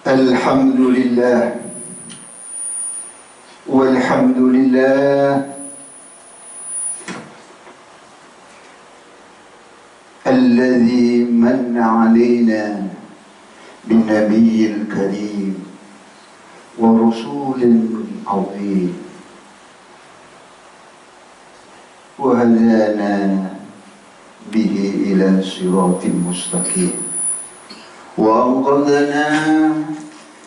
الحمد لله والحمد لله الذي من علينا بالنبي الكريم ورسول عظيم وهدانا به إلى صراط مستقيم وأنقذنا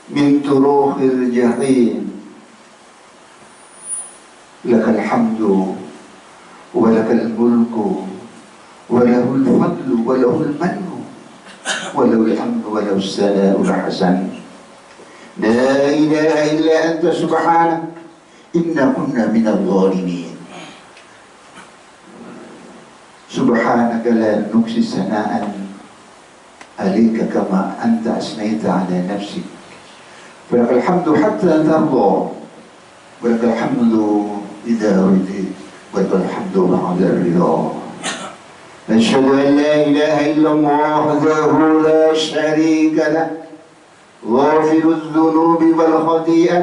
من طرق الجحيم. لك الحمد ولك الملك وله الفضل وله المن وله الحمد وله الثناء الحسن. لا إله إلا أنت سبحانك إنا كنا من الظالمين. سبحانك لا نحصي ثناء عليك كما أنت أثنيت على نفسك. ولك الحمد حتى ترضى ولك الحمد إذا رضيت ولك الحمد بعد الرضا. نشهد أن لا إله إلا الله وحده لا شريك له غافر الذنوب والخطيئة،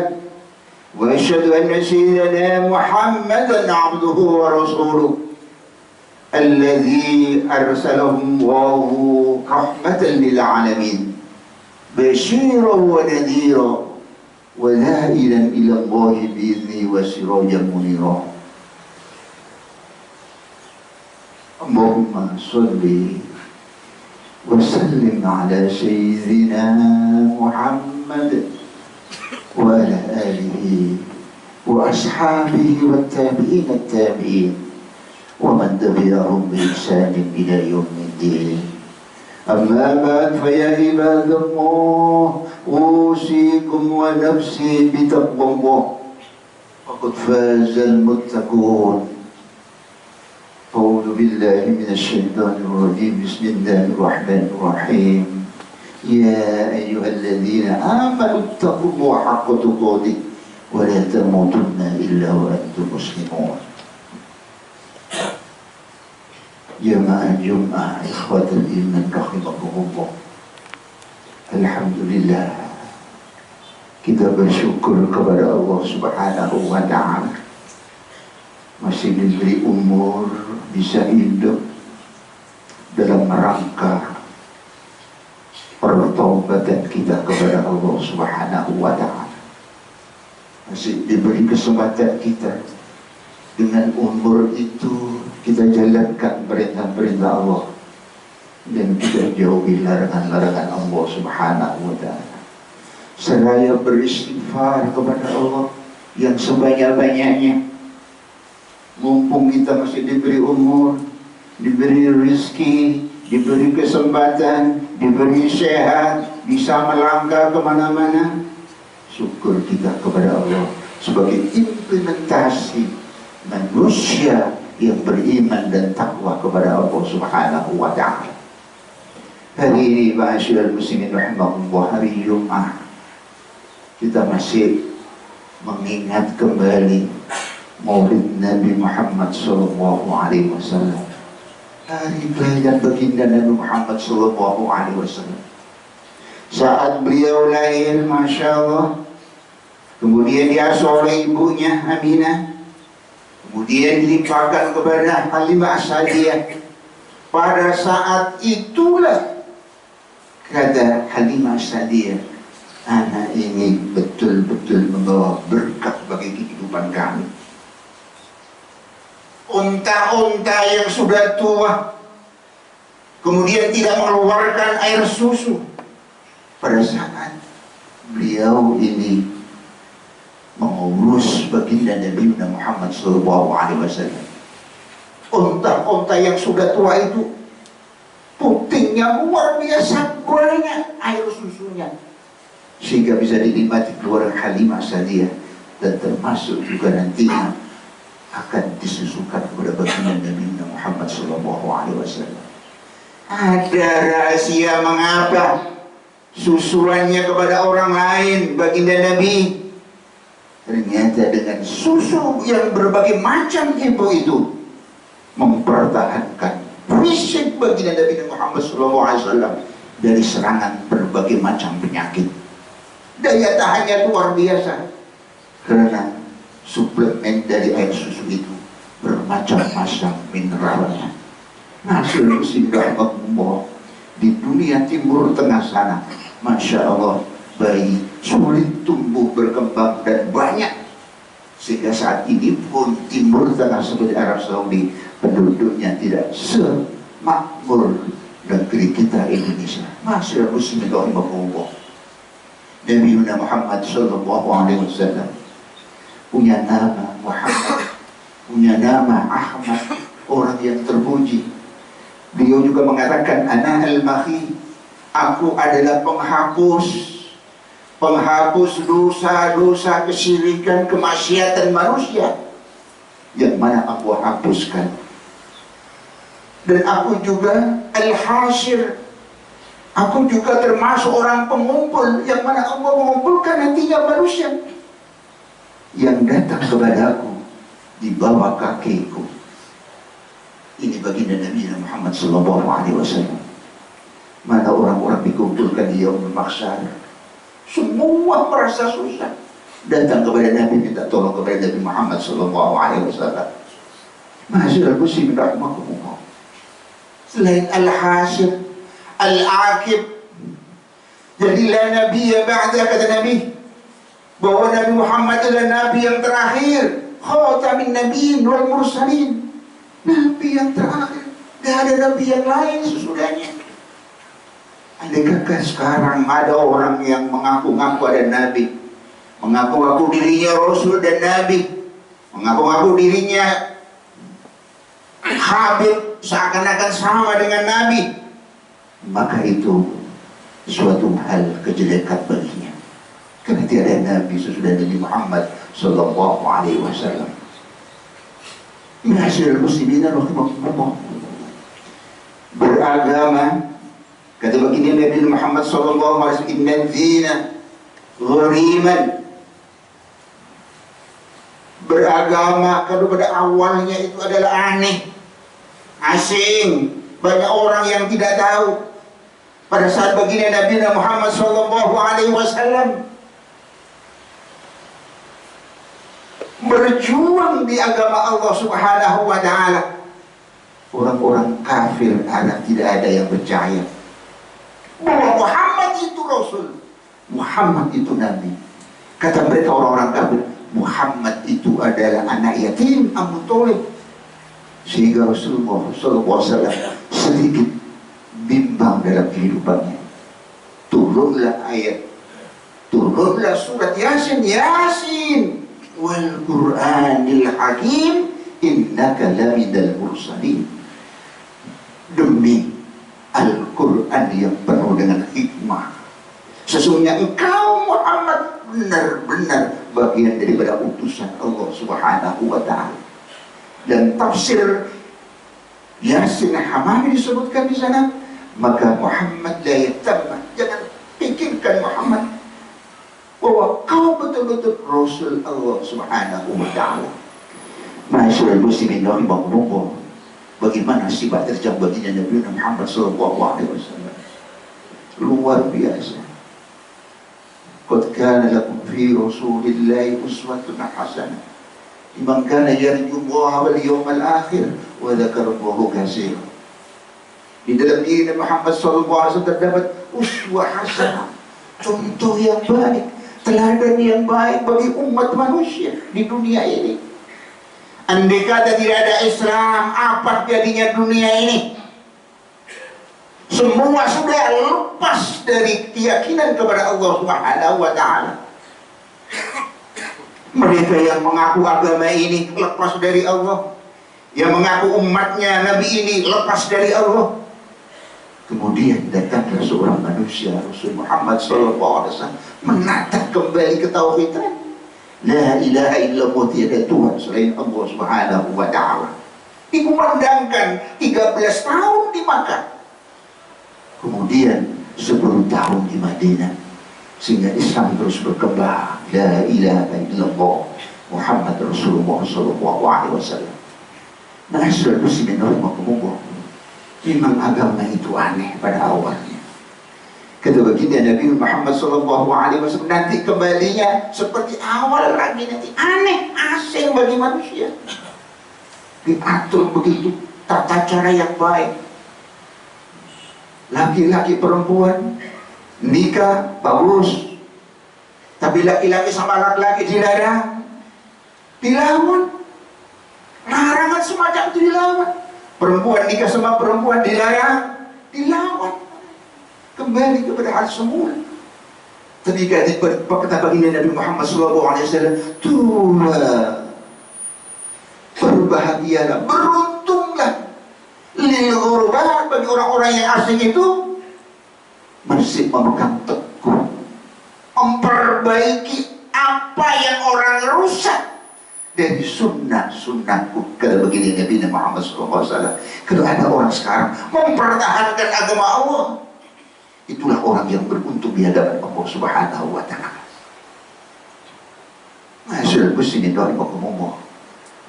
وأشهد أن سيدنا محمدا عبده ورسوله الذي أرسله الله رحمة للعالمين بشيرا ونذيرا وداعيا إلى الله بإذنه وسراجا منيرا. اللهم صل وسلم على سيدنا محمد وعلى آله وأصحابه والتابعين التابعين ومن تبعهم بإحسان إلى يوم الدين. أما بعد فيا عباد الله أوصيكم ونفسي بتقوى الله وقد فاز المتقون. أعوذ بالله من الشيطان الرجيم. بسم الله الرحمن الرحيم. يا أيها الذين آمنوا اتقوا الله حق تقاته ولا تموتن إلا وأنتم مسلمون. Jamaah Jumat ikhwatul iman rahimahumullah. Alhamdulillah, kita bersyukur kepada Allah Subhanahu wa ta'ala masih diberi umur bisa hidup dalam rangka pertobatan kita kepada Allah Subhanahu wa ta'ala. Masih diberi kesempatan kita dengan umur itu kita jalankan perintah-perintah Allah dan kita jauhi larangan-larangan Allah Subhanahu wa ta'ala. Seraya beristighfar kepada Allah yang sebanyak-banyaknya. Mumpung kita masih diberi umur, diberi rezeki, diberi kesempatan, diberi sehat, bisa melangkah kemana-mana, syukur kita kepada Allah sebagai implementasi manusia yang beriman dan takwa kepada Allah Subhanahu wa ta'ala. Hari ini ma'asyiral muslimin rahimahullah, hari Jumat, kita masih mengingat kembali Maulid Nabi Muhammad sallallahu alaihi wasallam. Hari kelahiran baginda Nabi Muhammad sallallahu alaihi wasallam. Saat beliau lahir, Masya Allah, kemudian diasuh oleh ibunya Aminah, kemudian dilimpahkan kepada Halimah As-Sa'diyah. Pada saat itulah kata Halimah As-Sa'diyah, anak ini betul-betul membawa berkah bagi kehidupan kami. Unta-unta yang sudah tua kemudian tidak mengeluarkan air susu pada saat beliau ini mengurus baginda Nabi Muhammad SAW. Unta-unta yang sudah tua itu putingnya luar biasa banyak air susunya, sehingga bisa dinikmati keluarga Halimah As-Sa'diyah, dan termasuk juga nantinya akan disusukan kepada baginda Nabi Muhammad SAW. Ada rahasia mengapa susuannya kepada orang lain baginda Nabi? Ternyata dengan susu yang berbagai macam itu mempertahankan fisik baginda Nabi Muhammad SAW dari serangan berbagai macam penyakit. Daya tahannya luar biasa. Karena suplemen dari air susu itu bermacam-macam mineralnya. Hasil rahmatullah di dunia timur tengah sana, masya Allah, bayi sulit tumbuh berkembang dan banyak, sehingga saat ini pun timur tengah seperti Arab Saudi penduduknya tidak semakmur negeri kita Indonesia. Masya Allah, Nabi Muhammad Sallallahu Alaihi Wasallam punya nama Muhammad, punya nama Ahmad, orang yang terpuji. Beliau juga mengatakan, ana al-mahi, aku adalah penghapus dosa-dosa kesyirikan, kemaksiatan manusia yang mana aku hapuskan. Dan aku juga al-hasyir, aku juga termasuk orang pengumpul yang mana Allah mengumpulkan nantinya manusia yang datang kepadaku di bawah kakiku. Ini baginda Nabi Muhammad Sallallahu Alaihi Wasallam. Mana orang-orang dikumpulkan di yaumul mahsyar, semua merasa susah, datang kepada Nabi minta tolong kepada Nabi Muhammad Sallallahu Alaihi Wasallam. Ma'asyiral muslimin rahimakumullah. Selain al-hasyir, al-aqib, jadi la nabiyya ba'da, kata Nabi, bahwa Nabi Muhammad adalah Nabi yang terakhir, khatamin nabiyyin wal mursalin, Nabi yang terakhir, tidak ada Nabi yang lain sesudahnya. Andaikan sekarang ada orang yang mengaku-ngaku ada Nabi, mengaku-ngaku dirinya Rasul dan Nabi, mengaku-ngaku dirinya Habib, seakan-akan sama dengan Nabi, maka itu suatu hal kejelekan baginya. Karena tiada Nabi sesudah Nabi Muhammad Sallallahu Alaihi Wasallam. Ma'asyiral muslimin rahimakumullah. Beragama, kata baginda Nabi Muhammad Sallallahu Alaihi Wasallam, inna dzina ghariman. Beragama kalau pada awalnya itu adalah aneh, asing, banyak orang yang tidak tahu. Pada saat baginda Nabi Muhammad Sallallahu Alaihi Wasallam berjuang di agama Allah Subhanahu wa Ta'ala, orang-orang kafir Arab tidak ada yang percaya bahwa Muhammad itu Rasul, Muhammad itu Nabi. Kata mereka orang-orang kafir, Muhammad itu adalah anak yatim Abu Thalib. Sehingga Rasulullah SAW sedikit bimbang dalam kehidupannya. Turunlah ayat, turunlah surat Yasin, Yasin wal Qur'anil Hakim innaka laminal mursalin. Demi Al-Quran yang penuh dengan hikmah, sesungguhnya engkau Muhammad benar-benar bagian daripada utusan Allah Subhanahu wa Ta'ala. Dan tafsir Yasin Hamami disebutkan di sana, maka Muhammad la yatamma, jangan pikirkan Muhammad bahwa kau betul-betul Rasul Allah Subhanahu wa Ta'ala. Ma'asyiral muslimin rahimakumullah, bagaimana sifat terjang baginda Nabi Muhammad Sallallahu Alaihi Wasallam, luar biasa. Qad kana lakum fi Rasulillahi uswatun hasanah liman kana yarjullaha wal yawmal akhir wa dzakara Allaha katsiran. Di dalam diri Muhammad Sallallahu Alaihi Wasallam terdapat uswah hasanah, contoh yang baik, teladan yang baik bagi umat manusia di dunia ini. Andai kata tidak ada Islam, apa jadinya dunia ini? Semua sudah lepas dari keyakinan kepada Allah Subhanahu wa Ta'ala. Mereka yang mengaku agama ini lepas dari Allah, yang mengaku umatnya Nabi ini lepas dari Allah. Kemudian datanglah seorang manusia, Rasul Muhammad SAW, menatap kembali ke tauhidan. La ilaha illallah, tiada Tuhan selain Allah Subhanahu wa Ta'ala. Dikumandangkan 13 tahun di Makkah, kemudian 10 tahun di Madinah, sehingga Islam terus berkembang. La ilaha illallah Muhammad Rasulullah Sallallahu Alaihi Wasallam. Ma'asyiral muslimin rahimakumullah, memang agama itu aneh pada awalnya. Kata baginda Nabi Muhammad SAW, nanti kembalinya seperti awal lagi, nanti aneh, asing bagi manusia. Diatur begitu, tata cara yang baik. Laki-laki perempuan nikah bagus, tapi laki-laki sama laki-laki dilarang, dilawan. Larangan semacam itu dilawan. Perempuan nikah sama perempuan dilarang, dilawan. Kembali kepada hal semula. Ketika kata baginda Nabi Muhammad SAW, berbahagialah, beruntunglah, lil ghurabah, bagi orang-orang yang asing itu masih memegang teguh, memperbaiki apa yang orang rusak dari sunnahku. Kata baginda Nabi Muhammad SAW, kalau ada orang sekarang mempertahankan agama Allah, itulah orang yang beruntung di hadapan Allah Subhanahu wa Ta'ala. Masyaallah, muslimin rahimakumullah.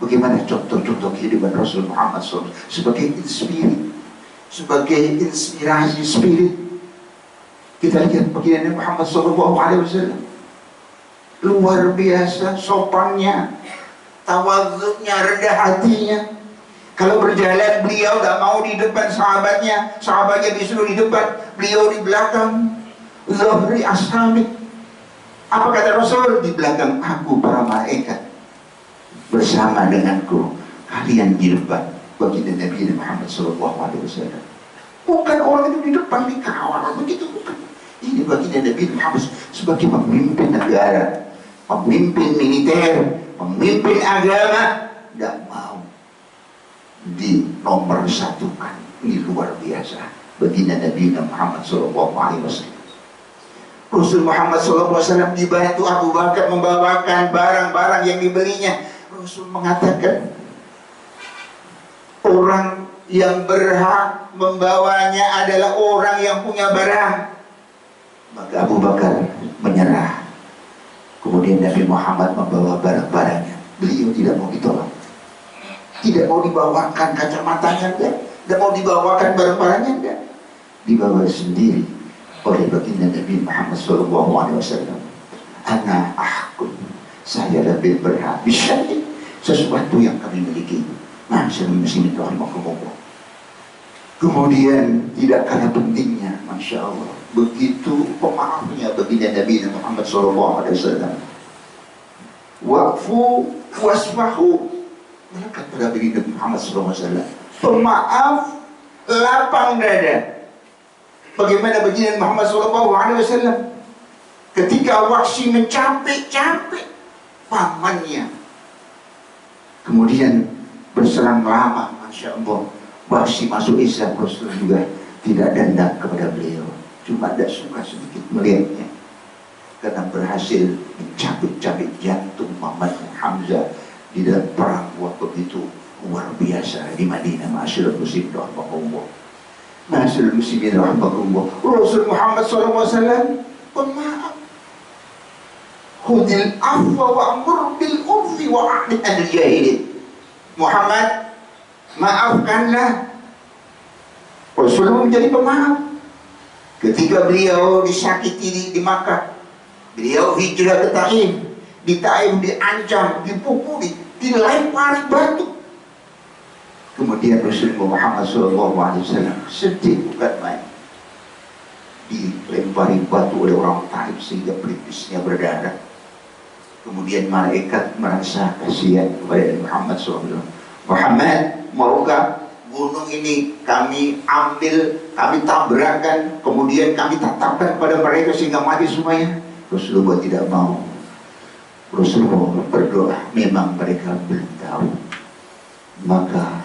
Bagaimana contoh-contoh kehidupan Rasul Muhammad SAW sebagai inspirasi spirit. Kita lihat baginda Muhammad SAW, luar biasa sopannya, tawadhunya, rendah hatinya. Kalau berjalan beliau tidak mau di depan sahabatnya, sahabatnya disuruh di depan, beliau di belakang. Zuhri ashabi. Apa kata Rasul? Di belakang aku para malaikat, bersama denganku kalian di depan. Baginda Nabi Muhammad SAW. Bukan orang itu di depan dikawal, begitu bukan. Ini baginda Nabi Muhammad sebagai pemimpin negara, pemimpin militer, pemimpin agama, tidak mau di nomor satukan. Ini luar biasa baginda Nabi Muhammad SAW. Rasul Muhammad SAW dibantu Abu Bakar membawakan barang-barang yang dibelinya. Rasul mengatakan, orang yang berhak membawanya adalah orang yang punya barang. Maka Abu Bakar menyerah. Kemudian Nabi Muhammad membawa barang-barangnya. Beliau tidak mau ditolak, tidak mau dibawakan kacamatanya, tidak mau dibawakan barang-barangnya, dibawa sendiri oleh baginda Nabi Muhammad SAW. Ana ahkum, saya lebih berhak bisyari, sesuatu yang kami miliki. Masyaallah muslimin rahimakumullah. Kemudian tidak kalah pentingnya, Masya Allah, begitu pemaafnya baginda Nabi Muhammad SAW. Wa'fu wasfahu, melekat pada baginda Muhammad SAW. Pemaaf, lapang dada. Bagaimana baginda Muhammad SAW ketika Wahsy mencapek-capek pamannya, kemudian berserang lama, Masya Allah, Wahsy masuk Islam, Rasul juga tidak dendam kepada beliau, cuma tidak suka sedikit melihatnya karena berhasil mencabik-cabik jantung pamannya Hamzah di dalam perang waktu itu luar biasa di Madinah. Masyaallah muslimin rahimahullah. Masyaallah muslimin rahimahullah. Rasul Muhammad SAW pemaaf. Khudil afwa wa'mur bil urfi wa'rid anil jahilin. Muhammad, maafkanlah. Rasul menjadi pemaaf. Ketika beliau disakiti di Makkah, beliau hijrah ke Taif. Di Taif diancam, dipukuli, dilempari batu. Kemudian Rasulullah Muhammad SAW sedih bukan main, dilempari batu oleh orang Taif sehingga pelipisnya berdarah. Kemudian malaikat merasa kasihan kepada Muhammad SAW. Muhammad, maukah gunung ini kami ambil, kami tabrakan, kemudian kami tatapkan pada mereka sehingga mati semuanya? Rasulullah tidak mau. Rasulullah berdoa, memang mereka belum tahu. Maka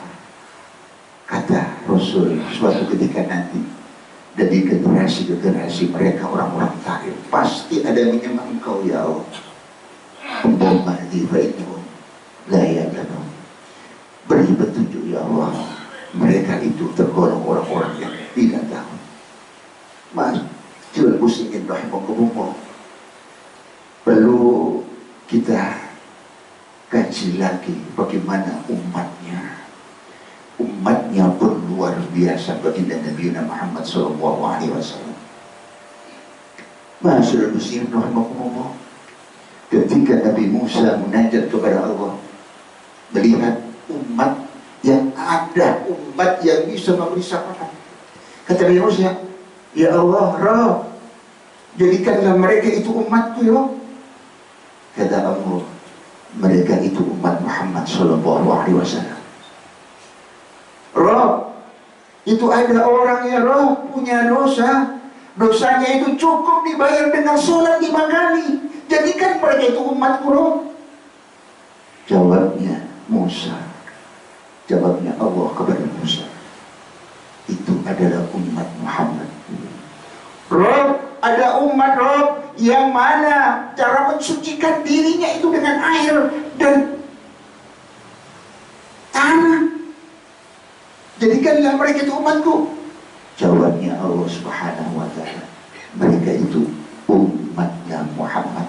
kata Rasul, suatu ketika nanti dari generasi-generasi mereka orang-orang Taif pasti ada menyembah Engkau ya Allah. Allahumma hdi fa innahum la ya'lamun. Beri petunjuk ya Allah, mereka itu tergolong orang-orang yang tidak tahu. Mas, jual muslimin rahimakumullah, perlu kita kaji lagi bagaimana umatnya pun luar biasa baginda Nabi Muhammad SAW. Masyaallah muslimin rahimakumullah. Ketika Nabi Musa munajat kepada Allah, melihat umat yang ada, umat yang bisa memberi syafaat. Kata Nabi Musa, ya Allah, Rabb, jadikanlah mereka itu umatku ya. Kata Allah, mereka itu umat Muhammad sallallahu alaihi wasallam. Rabb, itu ada orang ya Rabb punya dosa, dosanya itu cukup dibayar dengan sholat 5 kali. Jadikan mereka itu umatku Rabb. Jawabnya Allah kepada Musa, itu adalah umat Muhammad. Rabb, ada umat Rabb yang mana cara mensucikan dirinya itu dengan air dan tanah. Jadikanlah mereka itu umatku. Jawabnya Allah Subhanahu wa ta'ala, mereka itu umatnya Muhammad.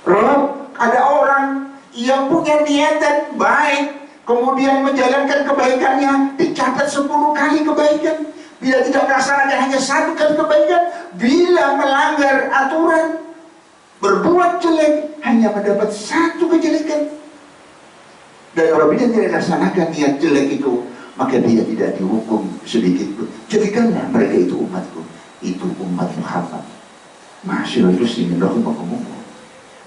Rabb, ada orang yang punya niatan baik, kemudian menjalankan kebaikannya, dicatat 10 kali kebaikan. Bila tidak melaksanakan hanya 1 kali kebaikan, bila melanggar aturan, berbuat jelek, hanya mendapat 1 kejelekan. Dan apabila tidak dilaksanakan niat jelek itu, maka dia tidak dihukum sedikit pun. Jadikanlah mereka itu umatku, itu umat Muhammad. Masyaallah muslimin rahimakumullah.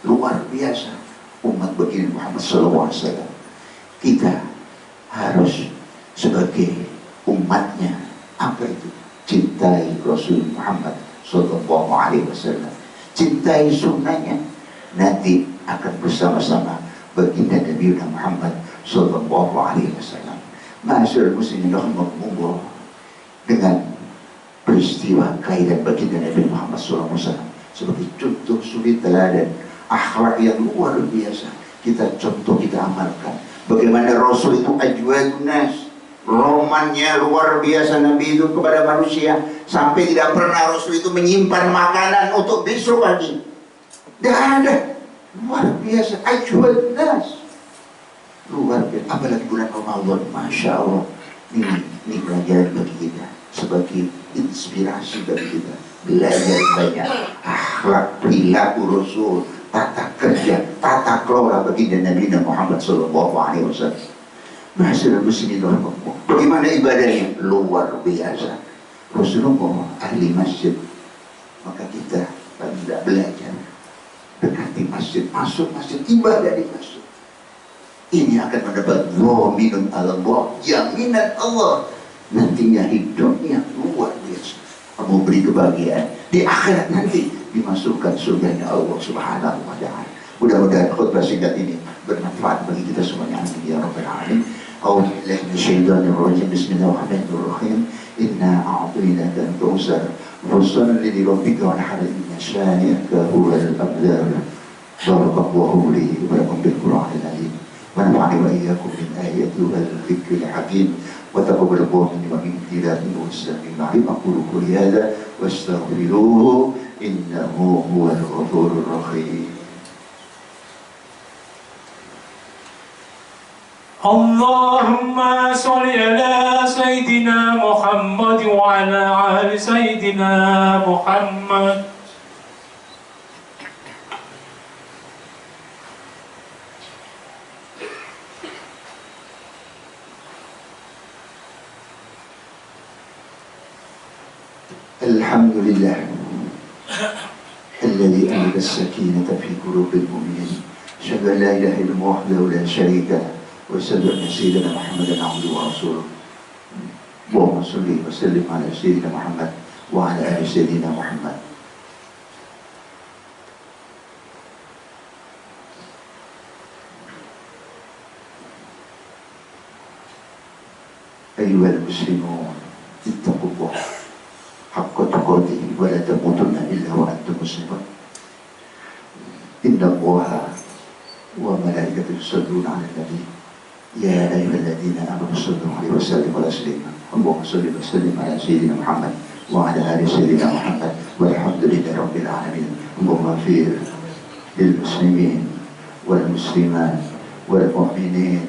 Luar biasa umat baginda Muhammad SAW. Kita harus sebagai umatnya, apa itu? Cintai Rasul Muhammad Sallallahu Alaihi Wasallam, cintai sunnahnya. Nanti akan bersama-sama baginda Nabi Muhammad Sallallahu Alaihi Wasallam. Masyaallah muslimin rahimakumullah, dengan peristiwa kelahiran baginda Nabi Muhammad Sallallahu Alaihi Wasallam sebagai contoh suri teladan akhlak yang luar biasa, kita contoh, kita amalkan. Bagaimana Rasul itu ajwadun nas, romannya luar biasa Nabi itu kepada manusia, sampai tidak pernah Rasul itu menyimpan makanan untuk besok pagi. Tidak ada. Luar biasa, ajwadun nas, luar biasa. Apalagi bulan Ramadan, Masya Allah. Ini pelajaran bagi kita, sebagai inspirasi bagi kita. Belajar banyak akhlak, perilaku Rasul, tata kerja, tata kelola baginda Nabi Muhammad Sallallahu Alaihi Wasallam. Masyaallah muslimin rahimakumullah. Bagaimana ibadahnya? Luar biasa. Rasulullah ahli masjid, maka kita tidak belajar dekati masjid, masuk masjid, ibadah di masjid. Ini akan mendapat dhaminun Allah, jaminan Allah. Nantinya hidupnya luar biasa, memberi kebahagiaan di akhirat, nanti dimasukkan surganya Allah Subhanahu wa ta'ala. Mudah-mudahan khutbah singkat ini bermanfaat bagi kita semuanya. Amin ya rabbal alamin. A'udzu billahi minasyaitonir rajim. Bismillahirrahmanirrahim. Inna a'tainaka al-kautsar fashalli li rabbika wanhar, inna shani'aka huwal abtar. Barakallahu li wa lakum bil Qur'anil azim. Wa nafa'ani wa iyyakum min ayati wal dzikril hakim. Wa taqabbalallahu minni wa minkum tilawatan wa sallallahu aqulu quli hadza wastaghfiruhu innahu huwal ghafurur rahim. Allahumma sholli ala Sayyidina Muhammad wa ala ali Sayyidina Muhammad. Alhamdulillah alladzi anzala as-sakinata fi qulubil mu'minin. Asyhadu an la ilaha illallah wahdahu la syarika lahu wa asyhadu anna sayyidina Muhammadan abduhu wa rasuluh. Allahumma shalli wa sallim ala sayyidina Muhammad wa ala ali sayyidina Muhammad. Ayyuhal muslimun, ittaqullah haqqa tuqatih wa la tamutunna illa wa antum muslimun. Inna Allaha wa malaikatahu yusholluna 'alan nabi ya ayyuhalladzina amanu shollu 'alaihi wa sallimu taslima. Allahumma shalli wa sallim ala sayyidina Muhammad wa ala ali sayyidina Muhammad walhamdulillahi rabbil alamin. Allahumma ighfir lil muslimin wal muslimat wal mu'minin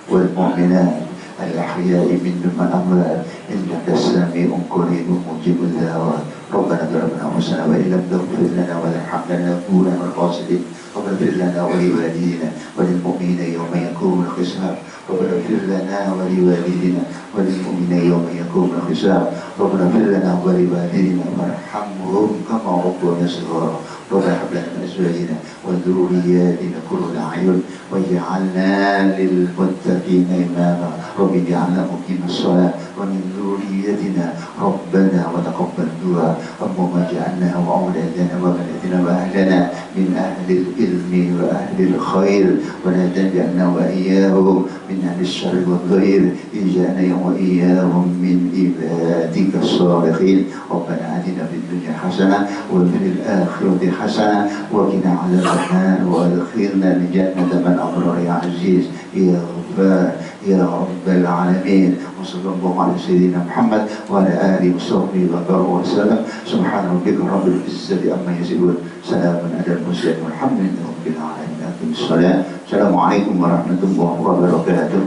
wal mu'minat al-ahya'i minhum wal amwat innaka sami'un qaribun mujibud da'wat. ربنا ظلمنا أنفسنا وإن لم تغفر لنا وترحمنا لنكونن من الخاسرين ربنا اغفر لنا ولوالدينا وللمؤمنين يوم يقوم الحساب ربنا اغفر لنا ولوالدينا وللمؤمنين يوم يقوم الحساب ربنا اغفر لنا ولوالدينا وارحمهم كما ربونا صغارا ربنا هب لنا من أزواجنا وذرياتنا قرة أعين واجعلنا للمتقين إماما رب اجعلنا مقيم الصلاة ومن ذريتنا ربنا وتقبل دعاء اللهم اجعلنا وأولادنا وبناتنا وأهلنا من أهل العلم وأهل الخير ولا تجعلنا وإياهم من أهل الشر والضير اجعلنا وإياهم من عبادك الصالحين ربنا آتنا في الدنيا حسنة وفي الآخرة حسنة وقنا عذاب النار وادخلنا الجنة من أبرار يا عزيز يا غفار يا رب العالمين وصلى الله على سيدنا محمد وعلى آله وصحبه وبارك وسلم سبحان ربك رب العزة عما يصفون سلام على المرسلين والحمد لله رب العالمين. السلام عليكم ورحمة الله وبركاته.